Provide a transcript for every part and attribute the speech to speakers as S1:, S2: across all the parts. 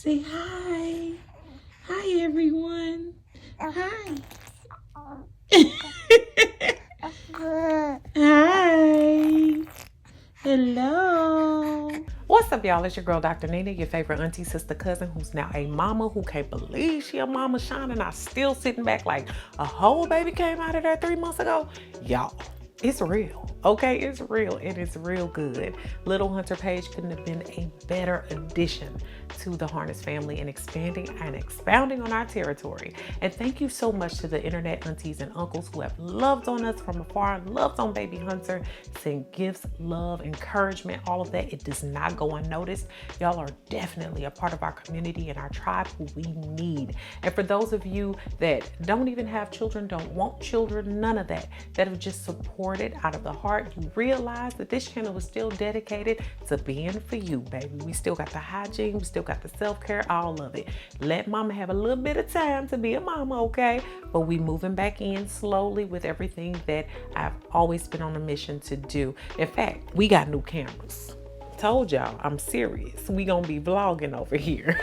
S1: Say hi. Hi, everyone. Hi. Hi. Hello.
S2: What's up, y'all? It's your girl, Dr. Nina, your favorite auntie, sister, cousin, who's now a mama who can't believe she a mama shining. And I still sitting back like a whole baby came out of there 3 months ago. Y'all, it's real. Okay, it's real and it's real good. Little Hunter Page couldn't have been a better addition to the Harness family and expanding and expounding on our territory. And thank you so much to the internet aunties and uncles who have loved on us from afar, loved on baby Hunter, sent gifts, love, encouragement, all of that. It does not go unnoticed. Y'all are definitely a part of our community and our tribe who we need. And for those of you that don't even have children, don't want children, none of that, that have just supported out of the heart, you realize that this channel is still dedicated to being for you, baby. We still got the hygiene, we still got the self-care, all of it. Let mama have a little bit of time to be a mama, okay? But we moving back in slowly with everything that I've always been on a mission to do. In fact, we got new cameras. Told y'all, I'm serious. We gonna be vlogging over here.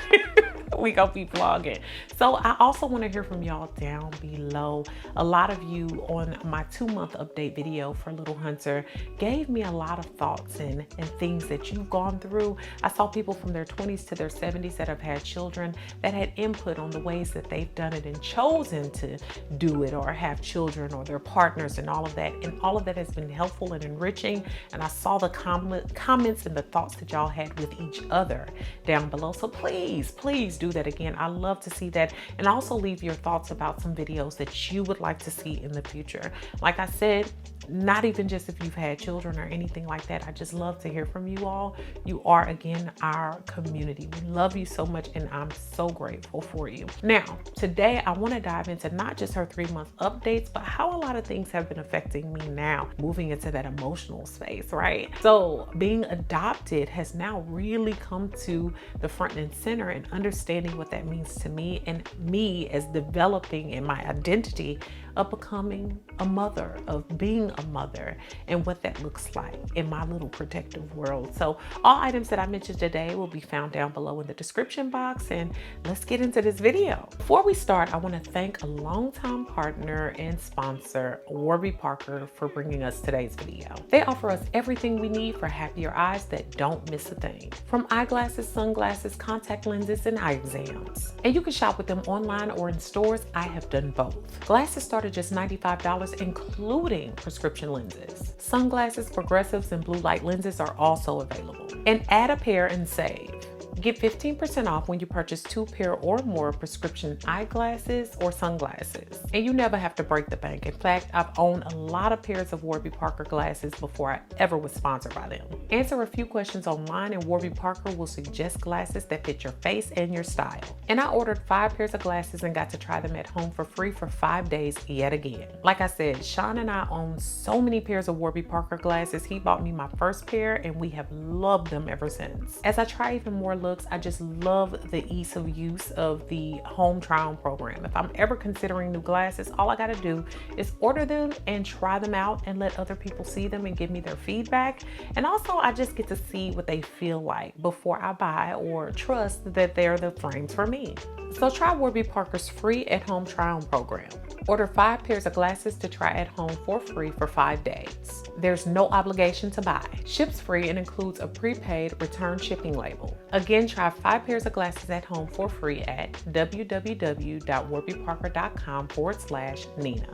S2: We gonna be vlogging. So I also want to hear from y'all down below. A lot of you on my 2-month update video for Little Hunter gave me a lot of thoughts and things that you've gone through. I saw people from their 20s to their 70s that have had children that had input on the ways that they've done it and chosen to do it or have children or their partners and all of that. And all of that has been helpful and enriching. And I saw the comments and the thoughts that y'all had with each other down below. So please do that again. I love to see that. And also leave your thoughts about some videos that you would like to see in the future. Like I said, not even just if you've had children or anything like that. I just love to hear from you all. You are, again, our community. We love you so much and I'm so grateful for you. Now, today I want to dive into not just her 3-month updates, but how a lot of things have been affecting me now, moving into that emotional space, right? So being adopted has now really come to the front and center, and understanding what that means to me and me as developing in my identity of becoming a mother, of being a mother, and what that looks like in my little protective world. So all items that I mentioned today will be found down below in the description box, and let's get into this video. Before we start, I want to thank a longtime partner and sponsor, Warby Parker, for bringing us today's video. They offer us everything we need for happier eyes that don't miss a thing. From eyeglasses, sunglasses, contact lenses, and eye exams. And you can shop with them online or in stores. I have done both. Glasses start at just $95, including prescription lenses. Sunglasses, progressives, and blue light lenses are also available. And add a pair and save. Get 15% off when you purchase 2 pair or more prescription eyeglasses or sunglasses. And you never have to break the bank. In fact, I've owned a lot of pairs of Warby Parker glasses before I ever was sponsored by them. Answer a few questions online and Warby Parker will suggest glasses that fit your face and your style. And I ordered 5 pairs of glasses and got to try them at home for free for 5 days yet again. Like I said, Sean and I own so many pairs of Warby Parker glasses. He bought me my first pair and we have loved them ever since. As I try even more looks, I just love the ease of use of the home try-on program. If I'm ever considering new glasses, all I gotta do is order them and try them out and let other people see them and give me their feedback. And also I just get to see what they feel like before I buy or trust that they're the frames for me. So try Warby Parker's free at-home try-on program. Order 5 pairs of glasses to try at home for free for 5 days. There's no obligation to buy. Ships free and includes a prepaid return shipping label. Again, try 5 pairs of glasses at home for free at www.warbyparker.com/Nina.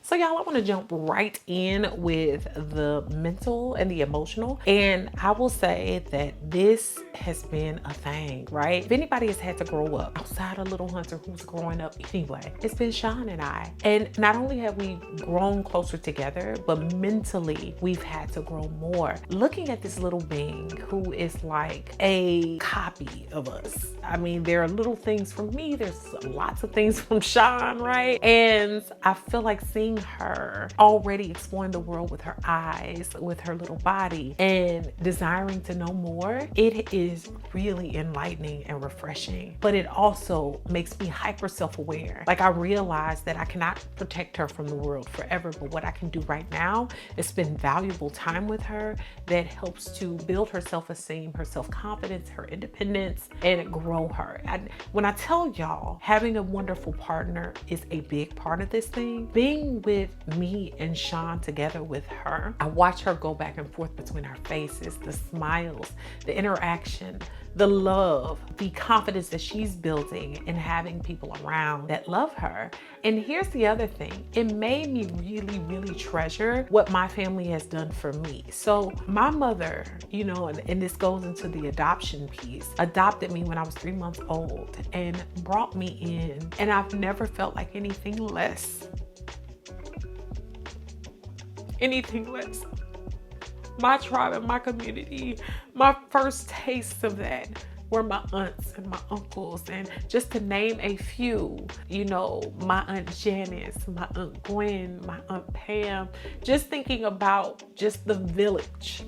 S2: So y'all, I want to jump right in with the mental and the emotional. And I will say that this has been a thing, right? If anybody has had to grow up outside of Little Hunter, who's growing up anyway, it's been Sean and I. And not only have we grown closer together, but mentally we've had to grow more. Looking at this little being who is like a copy of us. I mean, there are little things from me. There's lots of things from Sean, right? And I feel like seeing her already exploring the world with her eyes, with her little body, and desiring to know more, it is really enlightening and refreshing. But it also makes me hyper self-aware. Like, I realize that I cannot protect her from the world forever, but what I can do right now is spend valuable time with her that helps to build her self-esteem, her self-confidence, her independence, and grow her. When I tell y'all, having a wonderful partner is a big part of this thing. Being with me and Sean together with her, I watch her go back and forth between our faces, the smiles, the interaction, the love, the confidence that she's building and having people around that love her. And here's the other thing. It made me really, really treasure what my family has done for me. So my mother, you know, and this goes into the adoption piece, adopted me when I was 3 months old and brought me in. And I've never felt like anything less. Anything less. My tribe and my community, my first tastes of that were my aunts and my uncles. And just to name a few, you know, my Aunt Janice, my Aunt Gwen, my Aunt Pam, just thinking about just the village,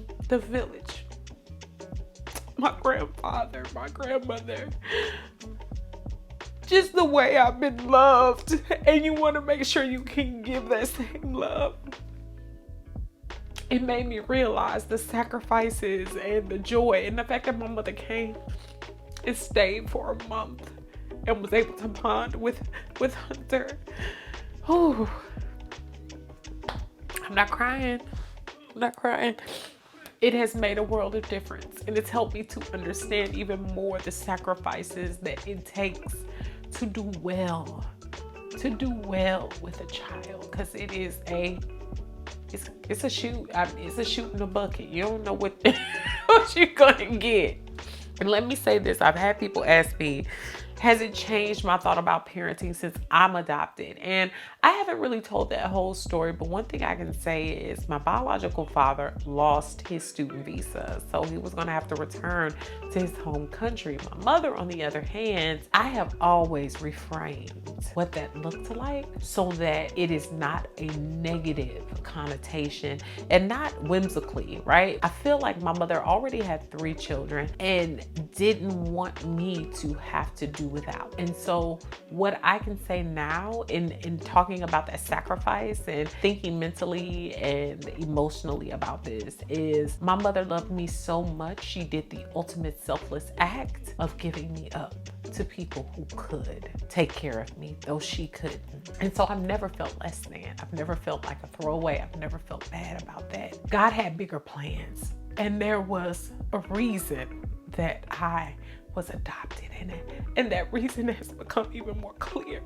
S2: my grandfather, my grandmother, just the way I've been loved. And you want to make sure you can give that same love. It made me realize the sacrifices and the joy and the fact that my mother came and stayed for a month and was able to bond with Hunter. Oh, I'm not crying. It has made a world of difference, and it's helped me to understand even more the sacrifices that it takes to do well with a child, because it is it's a shoot. It's a shoot in the bucket. You don't know what you're gonna get. And let me say this, I've had people ask me, has it changed my thought about parenting since I'm adopted? And I haven't really told that whole story, but one thing I can say is my biological father lost his student visa, so he was gonna have to return to his home country. My mother, on the other hand, I have always refrained what that looked like so that it is not a negative connotation and not whimsically, right? I feel like my mother already had 3 children and didn't want me to have to do without. And so what I can say now in talking about that sacrifice and thinking mentally and emotionally about this is my mother loved me so much. She did the ultimate selfless act of giving me up to people who could take care of me, though she couldn't. And so I've never felt less than. I've never felt like a throwaway. I've never felt bad about that. God had bigger plans, and there was a reason that I was adopted, and that reason has become even more clear.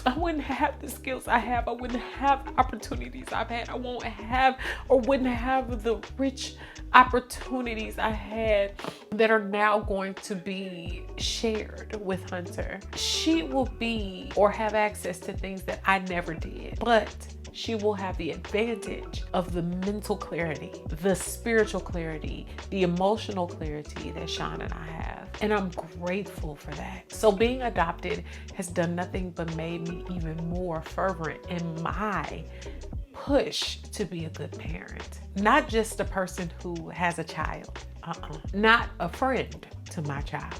S2: I wouldn't have the skills I have. I wouldn't have the opportunities I've had. I won't have or wouldn't have the rich opportunities I had that are now going to be shared with Hunter. She will be or have access to things that I never did, but she will have the advantage of the mental clarity, the spiritual clarity, the emotional clarity that Sean and I have. And I'm grateful for that. So being adopted has done nothing but made me even more fervent in my push to be a good parent. Not just a person who has a child. Not a friend to my child.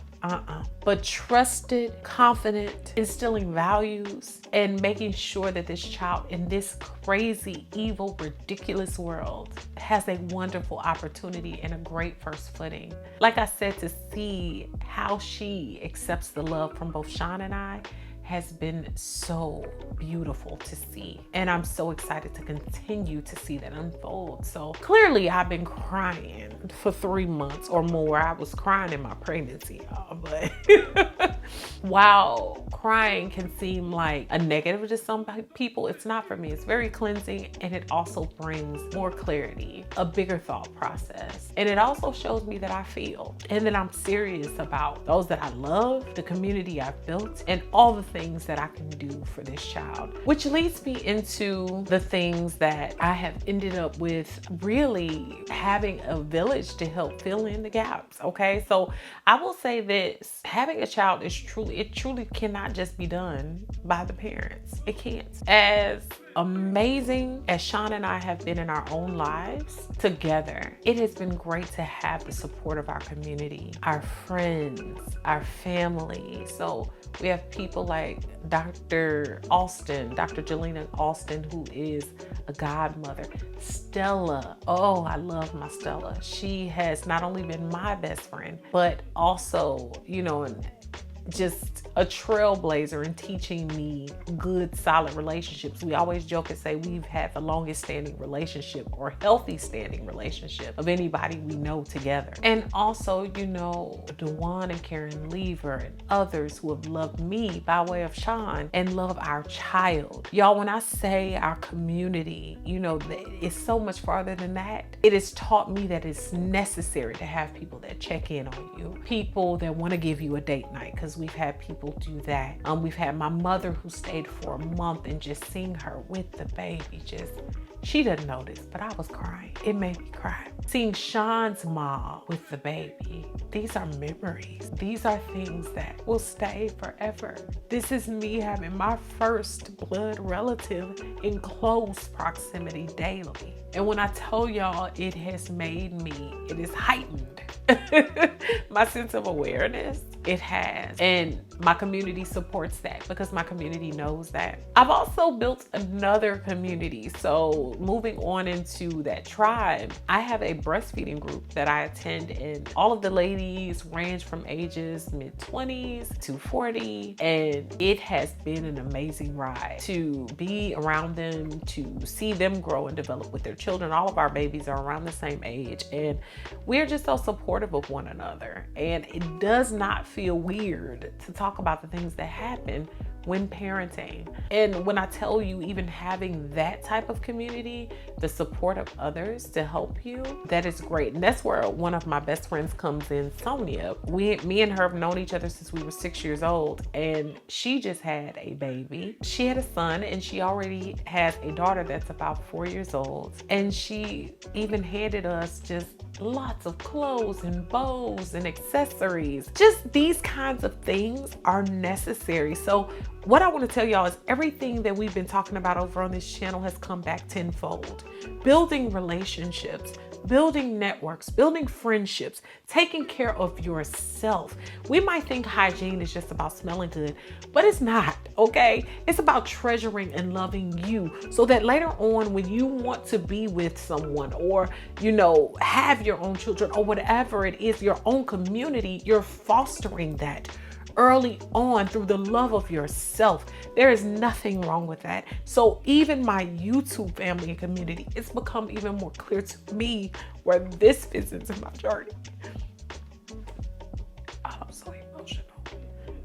S2: But trusted, confident, instilling values, and making sure that this child in this crazy, evil, ridiculous world has a wonderful opportunity and a great first footing. Like I said, to see how she accepts the love from both Sean and I has been so beautiful to see. And I'm so excited to continue to see that unfold. So clearly I've been crying for 3 months or more. I was crying in my pregnancy, y'all, but while crying can seem like a negative to some people, it's not for me. It's very cleansing, and it also brings more clarity, a bigger thought process. And it also shows me that I feel and that I'm serious about those that I love, the community I've built, and all the things that I can do for this child. Which leads me into the things that I have ended up with really having a village to help fill in the gaps, okay? So I will say this, having a child is it truly cannot just be done by the parents. It can't. As amazing as Sean and I have been in our own lives together, it has been great to have the support of our community, our friends, our family. So we have people like Dr. Jelena Austin, who is a godmother. Stella, oh, I love my Stella. She has not only been my best friend, but also, you know, just a trailblazer in teaching me good, solid relationships. We always joke and say we've had the longest standing relationship or healthy standing relationship of anybody we know together. And also, you know, Dewan and Karen Lever and others who have loved me by way of Sean and love our child. Y'all, when I say our community, you know, it's so much farther than that. It has taught me that it's necessary to have people that check in on you, people that want to give you a date night, because we've had people do that. We've had my mother who stayed for a month, and just seeing her with the baby, she doesn't know this, but I was crying. It made me cry. Seeing Sean's mom with the baby, these are memories. These are things that will stay forever. This is me having my first blood relative in close proximity daily. And when I tell y'all, it has heightened my sense of awareness. It has. And my community supports that because my community knows that. I've also built another community. So moving on into that tribe, I have a breastfeeding group that I attend, and all of the ladies range from ages mid-20s to 40. And it has been an amazing ride to be around them, to see them grow and develop with their children. All of our babies are around the same age, and we're just so supportive of one another. And it does not feel weird to talk about the things that happen when parenting. And when I tell you, even having that type of community, the support of others to help you, that is great. And that's where one of my best friends comes in, Sonia. Me and her have known each other since we were 6 years old, and she just had a baby. She had a son, and she already has a daughter that's about 4 years old. And she even handed us just lots of clothes and bows and accessories. Just these kinds of things are necessary. So what I want to tell y'all is everything that we've been talking about over on this channel has come back tenfold. Building relationships, building networks, building friendships, taking care of yourself. We might think hygiene is just about smelling good, but it's not, okay? It's about treasuring and loving you so that later on when you want to be with someone, or, you know, have your own children, or whatever it is, your own community, you're fostering that early on through the love of yourself. There is nothing wrong with that. So even my YouTube family and community, it's become even more clear to me where this fits into my journey. Oh, I'm so emotional.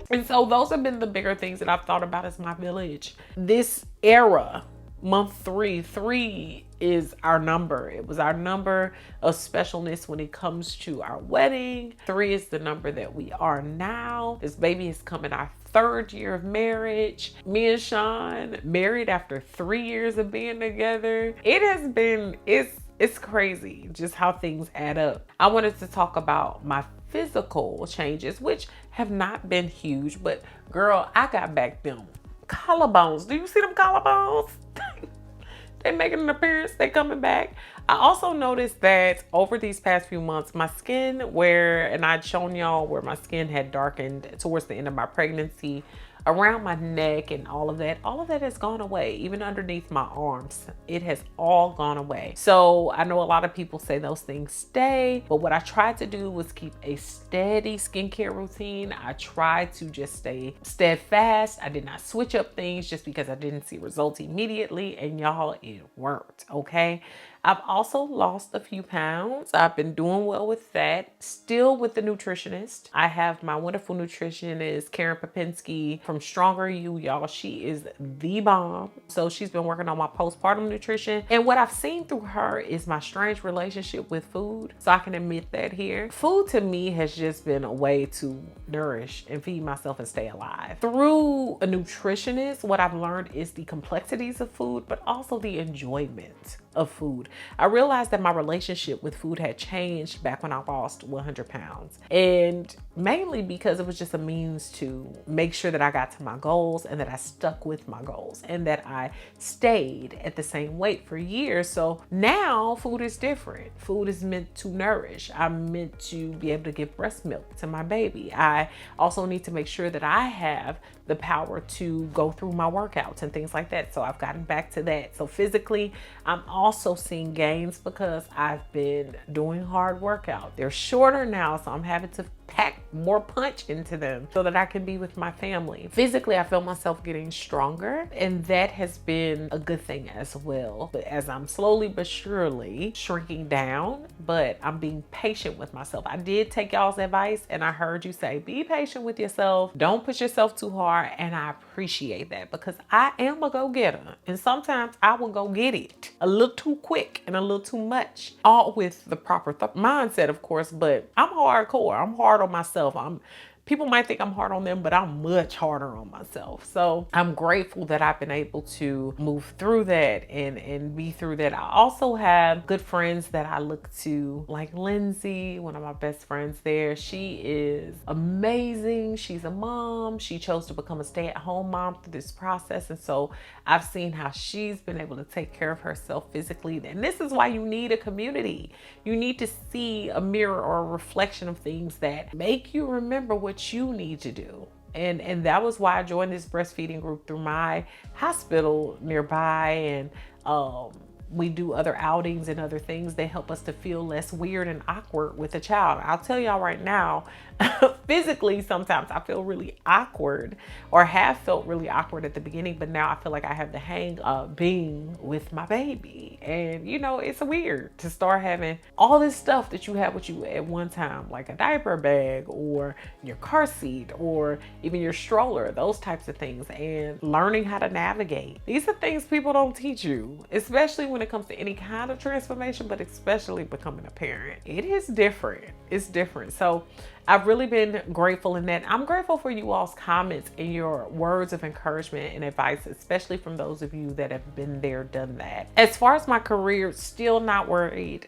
S2: And so those have been the bigger things that I've thought about as my village. This era, month three is our number. It was our number of specialness when it comes to our wedding. 3 is the number that we are now. This baby is coming our 3rd year of marriage. Me and Sean married after 3 years of being together. It has been, it's crazy just how things add up. I wanted to talk about my physical changes, which have not been huge, but girl, I got back them collarbones. Do you see them collarbones? They making an appearance. They coming back. I also noticed that over these past few months, my skin and I'd shown y'all where my skin had darkened towards the end of my pregnancy, around my neck and all of that has gone away. Even underneath my arms, it has all gone away. So I know a lot of people say those things stay, but what I tried to do was keep a steady skincare routine. I tried to just stay steadfast. I did not switch up things just because I didn't see results immediately, and y'all, it worked, okay? I've also lost a few pounds. I've been doing well with that. Still with the nutritionist. I have my wonderful nutritionist, Karen Popinski from Stronger You, y'all. She is the bomb. So she's been working on my postpartum nutrition. And what I've seen through her is my strange relationship with food. So I can admit that here. Food to me has just been a way to nourish and feed myself and stay alive. Through a nutritionist, what I've learned is the complexities of food, but also the enjoyment of food. I realized that my relationship with food had changed back when I lost 100 pounds. And mainly because it was just a means to make sure that I got to my goals and that I stuck with my goals and that I stayed at the same weight for years. So now food is different. Food is meant to nourish. I'm meant to be able to give breast milk to my baby. I also need to make sure that I have the power to go through my workouts and things like that. So I've gotten back to that. So physically, I'm also seeing gains because I've been doing hard workouts. They're shorter now, so I'm having to pack more punch into them so that I can be with my family. Physically, I feel myself getting stronger, and that has been a good thing as well. But as I'm slowly but surely shrinking down, but I'm being patient with myself. I did take y'all's advice, and I heard you say, be patient with yourself. Don't push yourself too hard, and I appreciate that because I am a go-getter, and sometimes I will go get it a little too quick and a little too much, all with the proper mindset, of course. But I'm hardcore. I'm hard on myself. People might think I'm hard on them, but I'm much harder on myself. So I'm grateful that I've been able to move through that and be through that. I also have good friends that I look to, like Lindsay, one of my best friends there. She is amazing. She's a mom. She chose to become a stay-at-home mom through this process. And so I've seen how she's been able to take care of herself physically. And this is why you need a community. You need to see a mirror or a reflection of things that make you remember what you need to do. And that was why I joined this breastfeeding group through my hospital nearby. And we do other outings and other things that help us to feel less weird and awkward with a child. I'll tell y'all right now, physically, sometimes I feel really awkward or have felt really awkward at the beginning, but now I feel like I have the hang of being with my baby. And you know, it's weird to start having all this stuff that you have with you at one time, like a diaper bag or your car seat or even your stroller, those types of things, and learning how to navigate. These are things people don't teach you, especially when it comes to any kind of transformation, but especially becoming a parent. It is different. It's different. So I've really been grateful in that. I'm grateful for you all's comments and your words of encouragement and advice, especially from those of you that have been there, done that. As far as my career, still not worried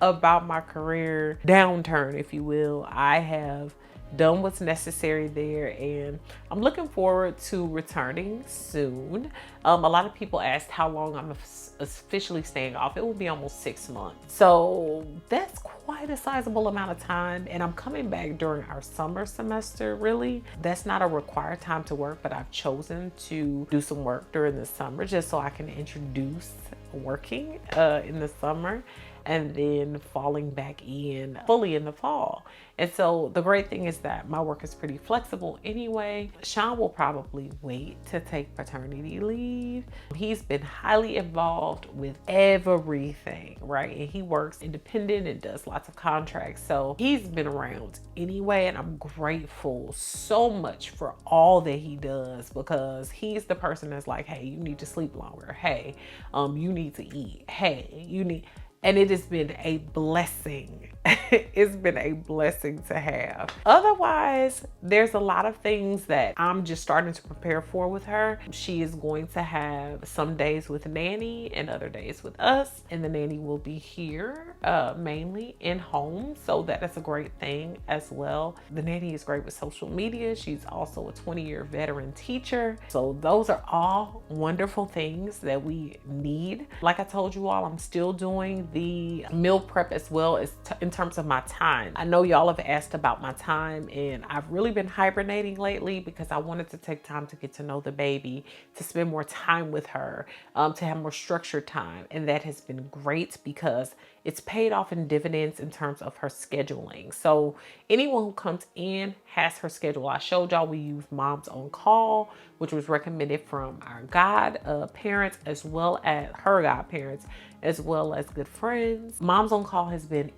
S2: about my career downturn, if you will. I have done what's necessary there, and I'm looking forward to returning soon. A lot of people asked how long I'm officially staying off. It will be almost 6 months. So that's quite a sizable amount of time, and I'm coming back during our summer semester. Really, that's not a required time to work, but I've chosen to do some work during the summer just so I can introduce working in the summer and then falling back in fully in the fall. And so the great thing is that my work is pretty flexible anyway. Sean will probably wait to take paternity leave. He's been highly involved with everything, right? And he works independent and does lots of contracts. So he's been around anyway, and I'm grateful so much for all that he does, because he's the person that's like, hey, you need to sleep longer. Hey, you need to eat. Hey, you need... And it has been a blessing. It's been a blessing to have. Otherwise, there's a lot of things that I'm just starting to prepare for with her. She is going to have some days with nanny and other days with us. And the nanny will be here, mainly in home. So that is a great thing as well. The nanny is great with social media. She's also a 20-year veteran teacher. So those are all wonderful things that we need. Like I told you all, I'm still doing the meal prep as well as in terms of my time. I know y'all have asked about my time, and I've really been hibernating lately because I wanted to take time to get to know the baby, to spend more time with her, to have more structured time. And that has been great because it's paid off in dividends in terms of her scheduling. So anyone who comes in has her schedule. I showed y'all we use Moms on Call, which was recommended from our godparents as well as her godparents, as well as good friends. Moms on Call has been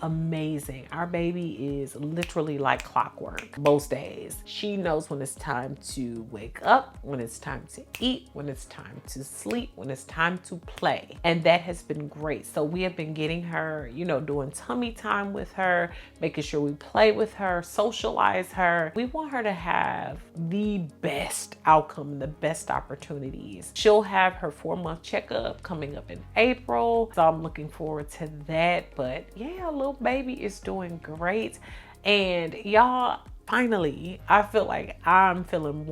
S2: amazing. Our baby is literally like clockwork most days. She knows when it's time to wake up, when it's time to eat, when it's time to sleep, when it's time to play. And that has been great. So we have been getting her, you know, doing tummy time with her, making sure we play with her, socialize her. We want her to have the best outcome, the best opportunities. She'll have her 4-month checkup coming up in April. April. So I'm looking forward to that. But yeah, little baby is doing great. And y'all, finally, I feel like I'm feeling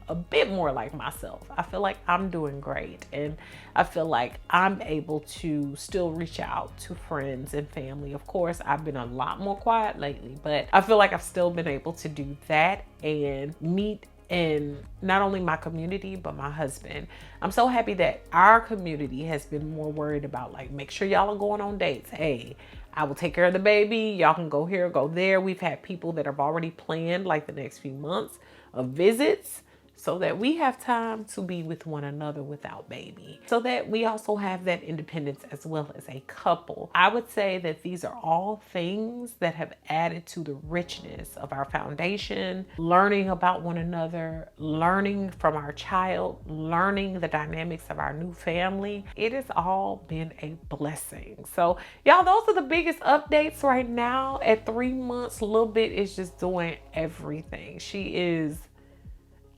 S2: a bit more like myself. I feel like I'm doing great. And I feel like I'm able to still reach out to friends and family. Of course, I've been a lot more quiet lately, but I feel like I've still been able to do that and meet in not only my community, but my husband. I'm so happy that our community has been more worried about, like, make sure y'all are going on dates. Hey, I will take care of the baby. Y'all can go here, go there. We've had people that have already planned like the next few months of visits so that we have time to be with one another without baby. So that we also have that independence as well as a couple. I would say that these are all things that have added to the richness of our foundation, learning about one another, learning from our child, learning the dynamics of our new family. It has all been a blessing. So y'all, those are the biggest updates right now. At 3 months, Lil Bit is just doing everything. She is,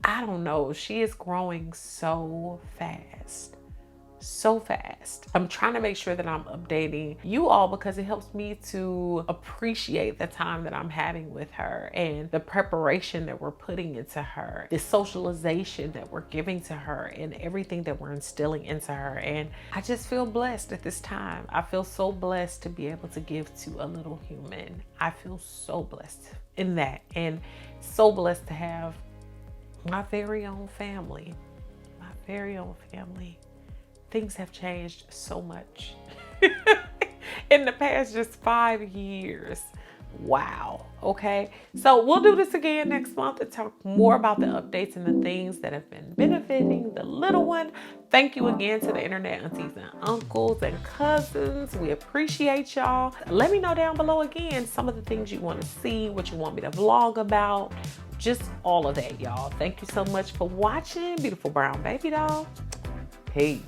S2: I don't know, she is growing so fast. So fast. I'm trying to make sure that I'm updating you all because it helps me to appreciate the time that I'm having with her and the preparation that we're putting into her, the socialization that we're giving to her, and everything that we're instilling into her. And I just feel blessed at this time. I feel so blessed to be able to give to a little human. I feel so blessed in that, and so blessed to have my very own family. My very own family. Things have changed so much in the past just 5 years. Wow. Okay. So we'll do this again next month and talk more about the updates and the things that have been benefiting the little one. Thank you again to the internet aunties and uncles and cousins. We appreciate y'all. Let me know down below again some of the things you want to see, what you want me to vlog about, just all of that, y'all. Thank you so much for watching Beautiful Brown Baby Doll. Peace.